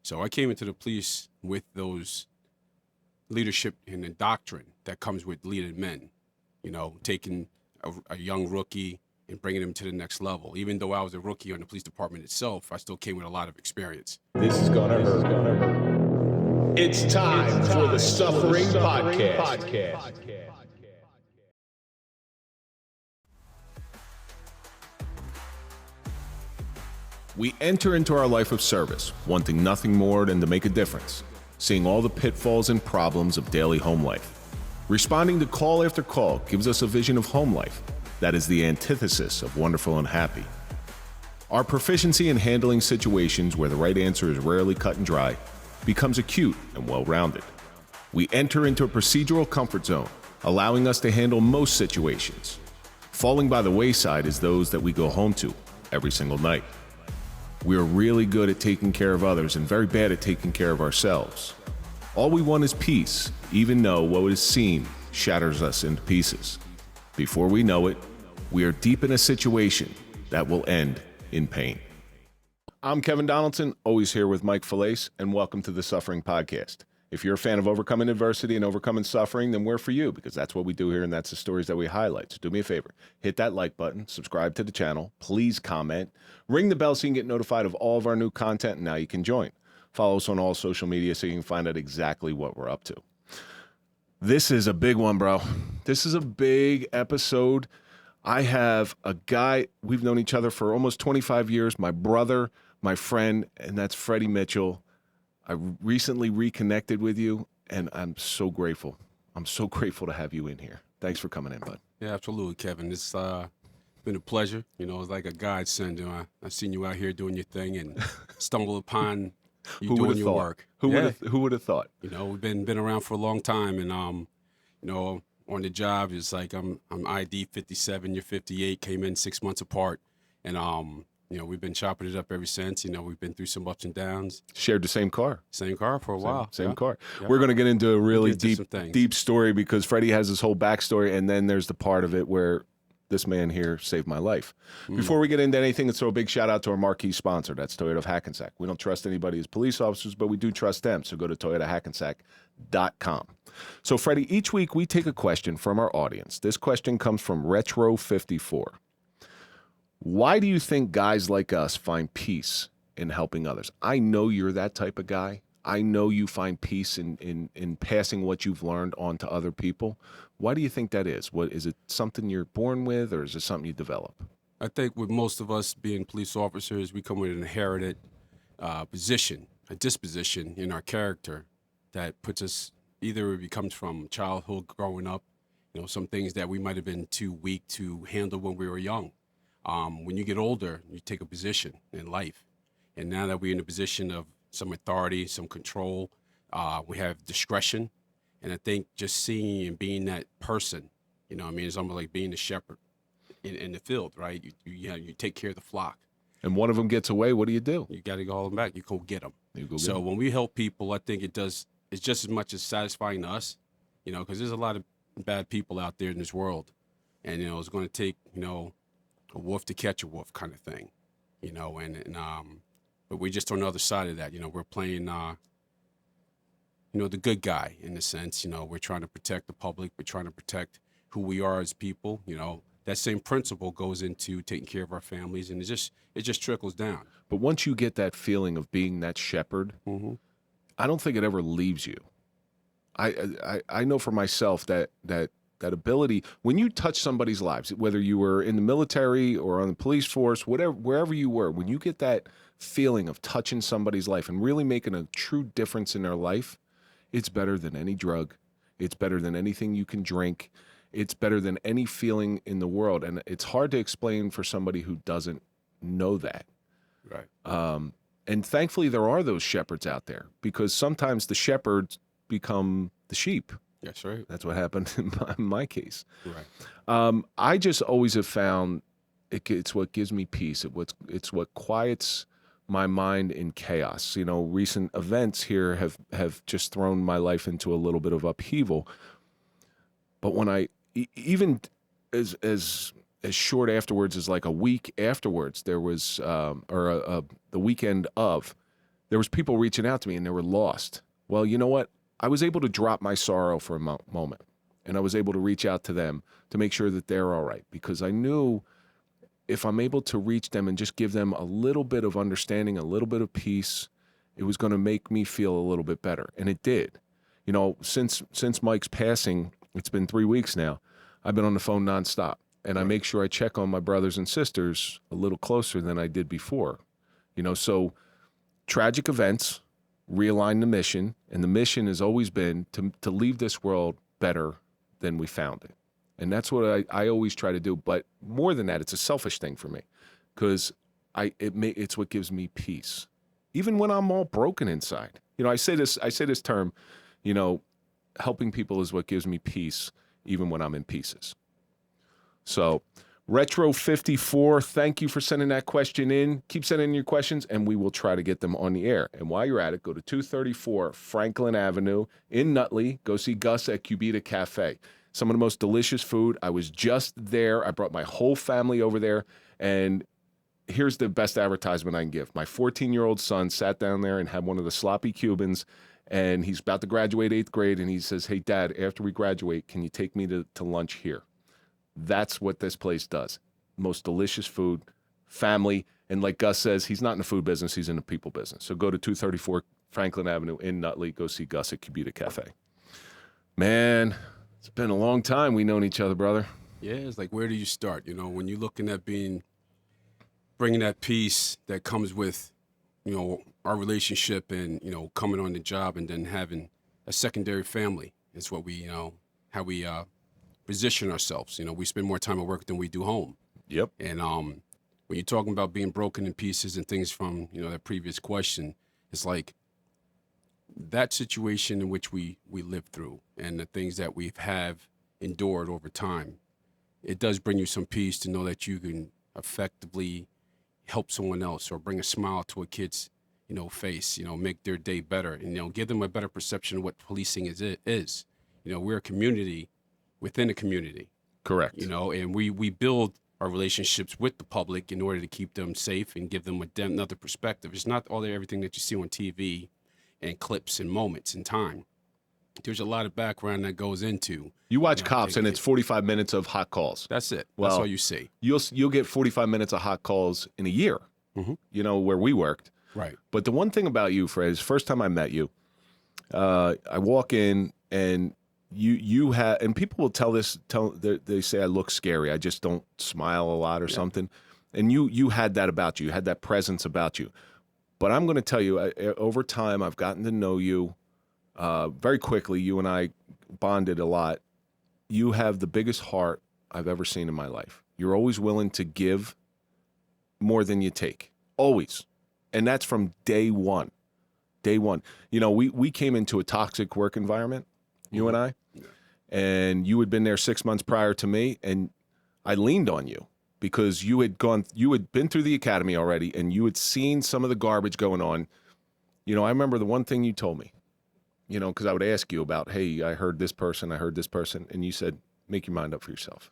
So I came into the police with those leadership and the doctrine that comes with leading men, taking a young rookie and bringing him to the next level. Even though I was a rookie on the police department itself, I still came with a lot of experience. This is gonna hurt. It's time for the Suffering Podcast. We enter into our life of service, wanting nothing more than to make a difference, seeing all the pitfalls and problems of daily home life. Responding to call after call gives us a vision of home life that is the antithesis of wonderful and happy. Our proficiency in handling situations where the right answer is rarely cut and dry becomes acute and well-rounded. We enter into a procedural comfort zone, allowing us to handle most situations. Falling by the wayside is those that we go home to every single night. We are really good at taking care of others and very bad at taking care of ourselves. All we want is peace, even though what is seen shatters us into pieces. Before we know it, we are deep in a situation that will end in pain. I'm Kevin Donaldson, always here with Mike Falaise, and welcome to the Suffering Podcast. If you're a fan of overcoming adversity and overcoming suffering, then we're for you, because that's what we do here and that's the stories that we highlight. So do me a favor, hit that like button, subscribe to the channel, please comment, ring the bell so you can get notified of all of our new content, and now you can join. Follow us on all social media so you can find out exactly what we're up to. This is a big one, bro. This is a big episode. I have a guy, we've known each other for almost 25 years, my brother, my friend, and that's Freddie Mitchell. I recently reconnected with you, and I'm so grateful. I'm so grateful to have you in here. Thanks for coming in, bud. Yeah, absolutely, Kevin. It's been a pleasure. It's like a godsend. I've seen you out here doing your thing and stumble upon you doing your work. Who would have thought? We've been around for a long time, and on the job, it's like I'm ID 57, you're 58, came in 6 months apart, and we've been chopping it up ever since. We've been through some ups and downs. Shared the same car. Same car for a while. Same yeah. car. Yeah. We're going to get into a really deep story, because Freddie has his whole backstory, and then there's the part of it where this man here saved my life. Before we get into anything, let's throw a big shout out to our marquee sponsor. That's Toyota of Hackensack. We don't trust anybody as police officers, but we do trust them. So go to toyotahackensack.com. So Freddie, each week we take a question from our audience. This question comes from Retro54. Why do you think guys like us find peace in helping others? I know you're that type of guy. I know you find peace in passing what you've learned on to other people. Why do you think that is? What is it, something you're born with, or is it something you develop? I think with most of us being police officers, we come with an inherited position, a disposition in our character that puts us, either it comes from childhood growing up, some things that we might have been too weak to handle when we were young. When you get older, you take a position in life. And now that we're in a position of some authority, some control, we have discretion. And I think just seeing and being that person, it's almost like being the shepherd in the field, right? You take care of the flock. And one of them gets away, what do? You got to call them back. You go get them. When we help people, I think it's just as much as satisfying to us, because there's a lot of bad people out there in this world. And, it's going to take, a wolf to catch a wolf kind of thing, but we're just on the other side of that. We're playing, the good guy in a sense. We're trying to protect the public. We're trying to protect who we are as people. That same principle goes into taking care of our families, and it just trickles down. But once you get that feeling of being that shepherd, I don't think it ever leaves you. I know for myself that ability, when you touch somebody's lives, whether you were in the military or on the police force, wherever you were, when you get that feeling of touching somebody's life and really making a true difference in their life, it's better than any drug. It's better than anything you can drink. It's better than any feeling in the world. And it's hard to explain for somebody who doesn't know that. Right. And thankfully there are those shepherds out there, because sometimes the shepherds become the sheep. That's right. That's what happened in my case. Right. I just always have found it's what gives me peace. It's what quiets my mind in chaos. Recent events here have just thrown my life into a little bit of upheaval. But when even as short afterwards as like a week afterwards, there was the weekend of, there was people reaching out to me and they were lost. Well, you know what? I was able to drop my sorrow for a moment, and I was able to reach out to them to make sure that they're all right, because I knew if I'm able to reach them and just give them a little bit of understanding, a little bit of peace, it was going to make me feel a little bit better. And it did. You know, since Mike's passing, it's been 3 weeks now, I've been on the phone nonstop. And I make sure I check on my brothers and sisters a little closer than I did before. You know, so tragic events realign the mission, and the mission has always been to leave this world better than we found it. And that's what I always try to do. But more than that, it's a selfish thing for me, because it's what gives me peace, even when I'm all broken inside. You know, I say this term, you know, helping people is what gives me peace, even when I'm in pieces. So, Retro54, thank you for sending that question in. Keep sending in your questions, and we will try to get them on the air. And while you're at it, go to 234 Franklin Avenue in Nutley. Go see Gus at Cubita Cafe. Some of the most delicious food. I was just there. I brought my whole family over there. And here's the best advertisement I can give. My 14-year-old son sat down there and had one of the sloppy Cubans, and he's about to graduate 8th grade, and he says, "Hey, Dad, after we graduate, can you take me to lunch here?" That's what this place does. Most delicious food, family, and like Gus says, he's not in the food business, he's in the people business. So go to 234 Franklin Avenue in Nutley. Go see Gus at Cubita Cafe. Man, it's been a long time we known each other, brother. Yeah, it's like, where do you start? You know, when you're looking at bringing that peace that comes with, you know, our relationship and, you know, coming on the job and then having a secondary family. It's what we, you know, how we position ourselves. You know, we spend more time at work than we do home. Yep. And when you're talking about being broken in pieces and things from, you know, that previous question, it's like that situation in which we lived through and the things that we have endured over time, it does bring you some peace to know that you can effectively help someone else or bring a smile to a kid's, you know, face, you know, make their day better and, you know, give them a better perception of what policing is. You know, we're a community within a community. Correct. You know, and we build our relationships with the public in order to keep them safe and give them another perspective. It's not everything that you see on TV and clips and moments in time. There's a lot of background that goes into. You watch Cops, and it's 45 minutes of hot calls. That's it. Well, that's all you see. You'll get 45 minutes of hot calls in a year, you know, where we worked. Right. But the one thing about you, Fred, is first time I met you, I walk in and you have, and people will they say I look scary. I just don't smile a lot or something. And you had that about you. You had that presence about you. But I'm going to tell you, over time, I've gotten to know you very quickly. You and I bonded a lot. You have the biggest heart I've ever seen in my life. You're always willing to give more than you take. Always. And that's from day one. Day one. You know, we came into a toxic work environment, you and I, and you had been there 6 months prior to me, and I leaned on you because you had been through the academy already, and you had seen some of the garbage going on. You know, I remember the one thing you told me, you know, because I would ask you about, hey, I heard this person, and you said, make your mind up for yourself.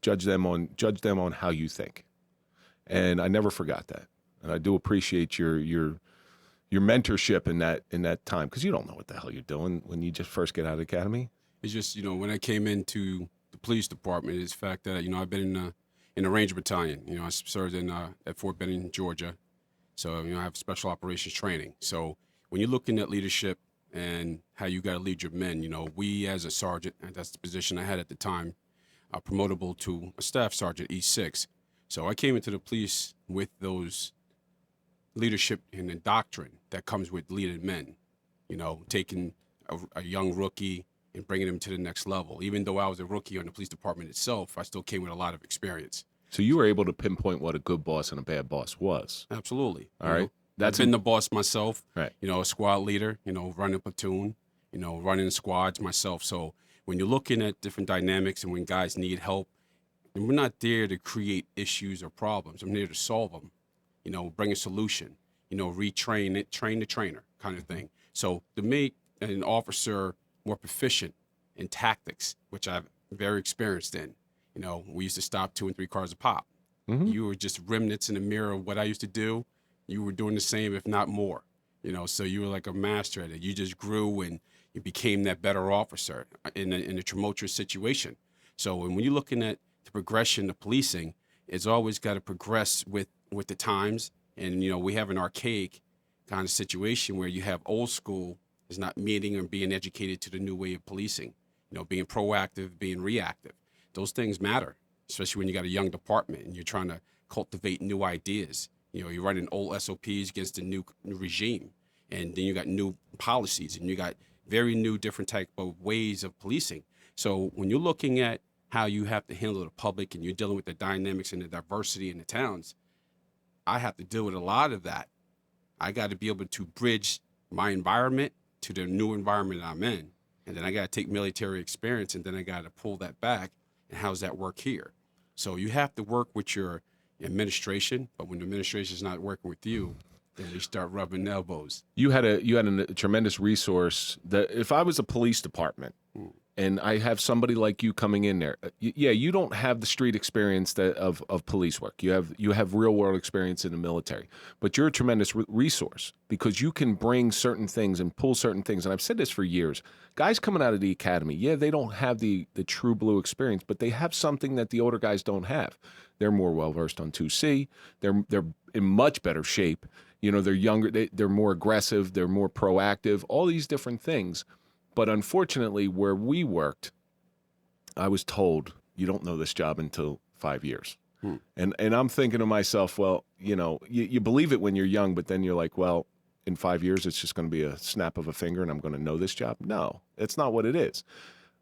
Judge them on how you think. And I never forgot that. And I do appreciate your mentorship in that time, because you don't know what the hell you're doing when you just first get out of the academy. It's just, you know, when I came into the police department, it's the fact that, you know, I've been in the Ranger Battalion. You know, I served at Fort Benning, Georgia. So, you know, I have special operations training. So when you're looking at leadership and how you got to lead your men, you know, we as a sergeant, and that's the position I had at the time, promotable to a staff sergeant, E6. So I came into the police with those leadership and the doctrine that comes with leading men, you know, taking a young rookie and bringing him to the next level. Even though I was a rookie on the police department itself, I still came with a lot of experience. So you were able to pinpoint what a good boss and a bad boss was. Absolutely. All right. I've been the boss myself, right? You know, a squad leader, you know, running a platoon, you know, running squads myself. So when you're looking at different dynamics and when guys need help, and we're not there to create issues or problems. I'm there to solve them, you know, bring a solution, you know, retrain it, train the trainer kind of thing. So to make an officer more proficient in tactics, which I'm very experienced in, you know, we used to stop 2 and 3 cars a pop. You were just remnants in the mirror of what I used to do. you were doing the same, if not more. So you were like a master at it. You just grew and you became that better officer in a tumultuous situation. So when you're looking at the progression of policing, it's always got to progress with the times. And, we have an archaic kind of situation where you have old school is not meeting or being educated to the new way of policing, being proactive, being reactive. Those things matter, especially when you got a young department and you're trying to cultivate new ideas. You're running old SOPs against a new regime, and then you got new policies, and you got very new, different type of ways of policing. So when you're looking at how you have to handle the public and you're dealing with the dynamics and the diversity in the towns, I have to deal with a lot of that. I got to be able to bridge my environment to the new environment I'm in. And then I got to take military experience, and then I got to pull that back. And how's that work here? So you have to work with your administration, but when the administration is not working with you, then you start rubbing elbows. You had a tremendous resource that if I was a police department and I have somebody like you coming in there, you don't have the street experience of police work. You have real world experience in the military, but you're a tremendous resource because you can bring certain things and pull certain things. And I've said this for years. Guys coming out of the academy, they don't have the true blue experience, but they have something that the older guys don't have. They're more well versed on 2C. They're in much better shape. They're younger. They're more aggressive. They're more proactive. All these different things. But unfortunately, where we worked, I was told, you don't know this job until 5 years. And I'm thinking to myself, well, you believe it when you're young, but then you're like, well, in 5 years, it's just going to be a snap of a finger and I'm going to know this job. No, it's not what it is.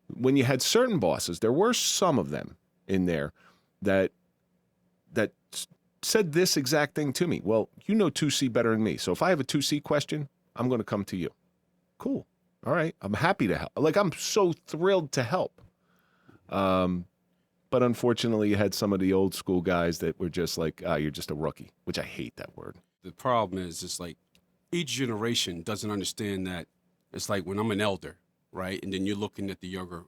When you had certain bosses, there were some of them in there that said this exact thing to me. Well, you know 2C better than me. So if I have a 2C question, I'm going to come to you. Cool. All right. I'm happy to help. I'm so thrilled to help. But unfortunately, you had some of the old school guys that were just like, you're just a rookie, which I hate that word. The problem is it's like each generation doesn't understand that it's like when I'm an elder, right? And then you're looking at the younger,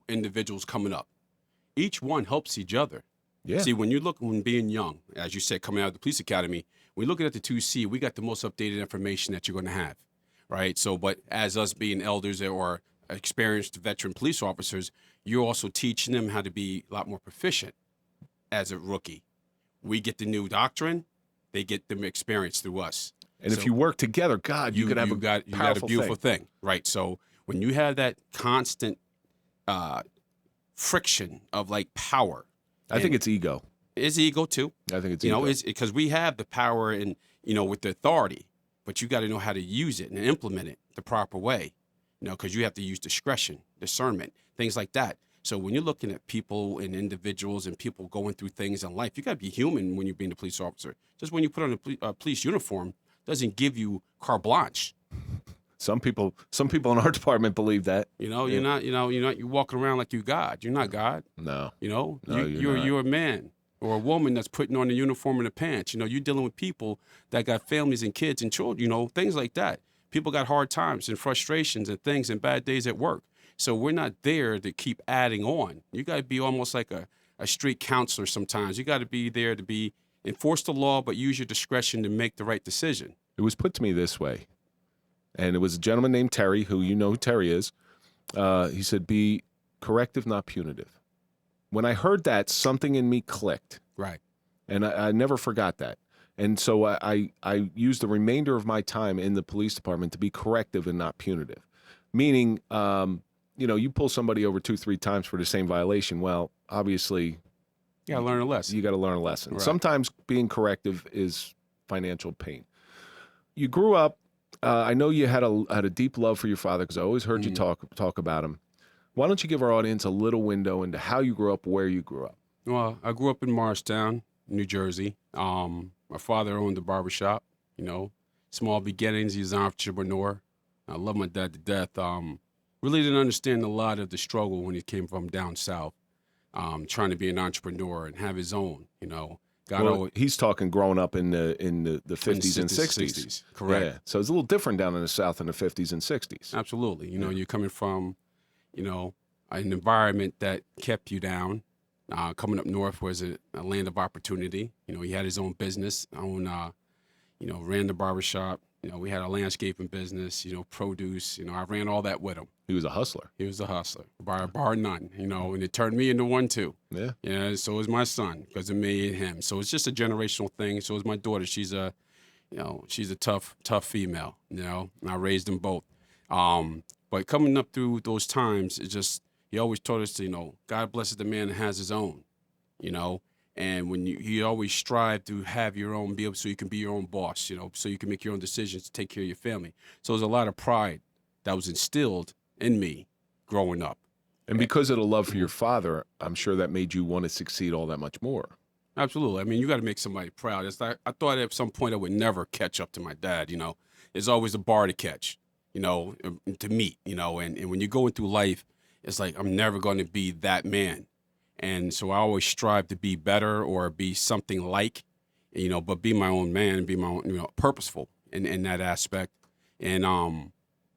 individuals coming up. Each one helps each other. Yeah. See, when being young, as you said, coming out of the police academy, when looking at the 2C, we got the most updated information that you're going to have, right? So, but as us being elders or experienced veteran police officers, you're also teaching them how to be a lot more proficient as a rookie. We get the new doctrine, they get them experience through us. And if you work together, God, you could have a beautiful thing, right? So when you have that constant friction of like power, I think it's ego. It's ego too. I think it's ego. It's because we have the power and with the authority, but you got to know how to use it and implement it the proper way. Because you have to use discretion, discernment, things like that. So when you're looking at people and individuals and people going through things in life, you got to be human when you're being a police officer. Just when you put on a police uniform doesn't give you carte blanche. Some people in our department believe that. You're not. You're walking around like you God. You're not God. No. You're a man or a woman that's putting on the uniform and the pants. You're dealing with people that got families and kids and children. Things like that. People got hard times and frustrations and things and bad days at work. So we're not there to keep adding on. You got to be almost like a street counselor sometimes. You got to be there to enforce the law, but use your discretion to make the right decision. It was put to me this way. And it was a gentleman named Terry, who you know who Terry is. He said, be corrective, not punitive. When I heard that, something in me clicked. Right. And I never forgot that. And so I used the remainder of my time in the police department to be corrective and not punitive. Meaning, you pull somebody over 2-3 times for the same violation. Well, obviously, you got to learn a lesson. You got to learn a lesson. Right. Sometimes being corrective is financial pain. You grew up. I know you had a deep love for your father because I always heard you talk about him. Why don't you give our audience a little window into how you grew up, where you grew up? Well, I grew up in Morristown, New Jersey. My father owned a barbershop, small beginnings. He was an entrepreneur. I love my dad to death. Really didn't understand a lot of the struggle when he came from down south, trying to be an entrepreneur and have his own, he's talking growing up in the 50s and 60s. Correct. Yeah. So it's a little different down in the South in the 50s and 60s. Absolutely. You're coming from, an environment that kept you down, Coming up north was a land of opportunity. You know, he had his own business, ran the barbershop. You know, we had a landscaping business, produce. You know, I ran all that with him. He was a hustler. He was a hustler, bar none, and it turned me into one too. Yeah. Yeah, so is my son because of me and him. So it's just a generational thing. So is my daughter. She's a tough female, and I raised them both. But coming up through those times, it's just, he always taught us to, God blesses the man that has his own, and when he always strived to have your own, be able, so you can be your own boss, so you can make your own decisions to take care of your family. So there's a lot of pride that was instilled in me growing up. And because of the love for your father, I'm sure that made you want to succeed all that much more. Absolutely. I mean, you got to make somebody proud. It's like, I thought at some point I would never catch up to my dad. There's always a bar to catch, to meet, and when you're going through life, it's like, I'm never going to be that man. And so I always strive to be better or be something like, but be my own man, be my own, purposeful in that aspect. And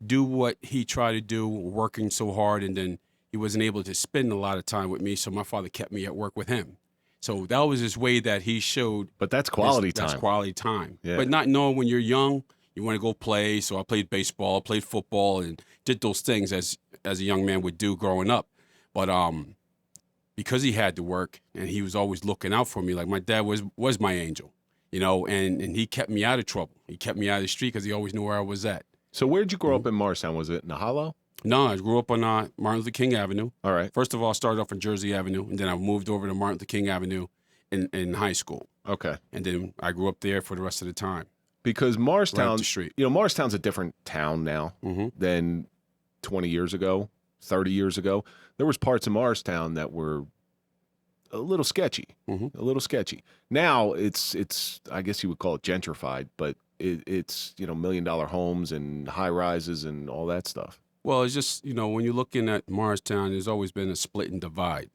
do what he tried to do, working so hard. And then he wasn't able to spend a lot of time with me. So my father kept me at work with him. So that was his way that he showed. But that's quality time. That's quality time. Yeah. But not knowing when you're young, you want to go play. So I played baseball, played football, and did those things as a young man would do growing up. But because he had to work and he was always looking out for me, like my dad was my angel, and he kept me out of trouble. He kept me out of the street because he always knew where I was at. So where'd you grow up in Morristown? Was it in the Hollow? No, I grew up on Martin Luther King Avenue. All right. First of all, I started off on Jersey Avenue, and then I moved over to Martin Luther King Avenue in high school. Okay. And then I grew up there for the rest of the time. Because Morristown, Right up the street. Morristown's a different town now than 20 years ago, 30 years ago. There was parts of Morristown that were a little sketchy, a little sketchy. Now it's I guess you would call it gentrified, but it's $1 million homes and high rises and all that stuff. Well, it's just, when you're looking at Morristown, there's always been a split and divide.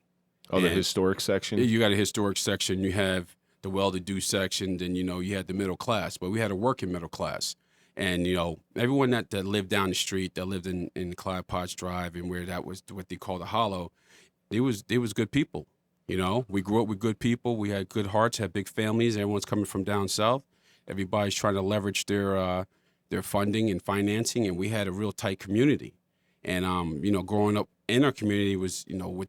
Oh, the historic section? You got a historic section. You have the well-to-do section. Then, you had the middle class. But we had a working middle class. And, everyone that lived down the street, that lived in Clyde Potts Drive and where that was what they call the Hollow, they was good people. We grew up with good people. We had good hearts, had big families. Everyone's coming from down south. Everybody's trying to leverage their funding and financing, and we had a real tight community. And growing up in our community was with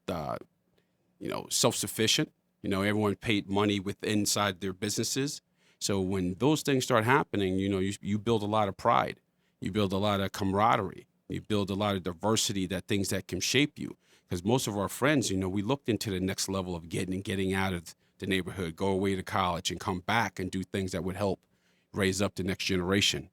self-sufficient. Everyone paid money inside their businesses. So when those things start happening, you build a lot of pride. You build a lot of camaraderie. You build a lot of diversity, things that can shape you. Because most of our friends, we looked into the next level of getting out of the neighborhood, go away to college, and come back and do things that would help raise up the next generation.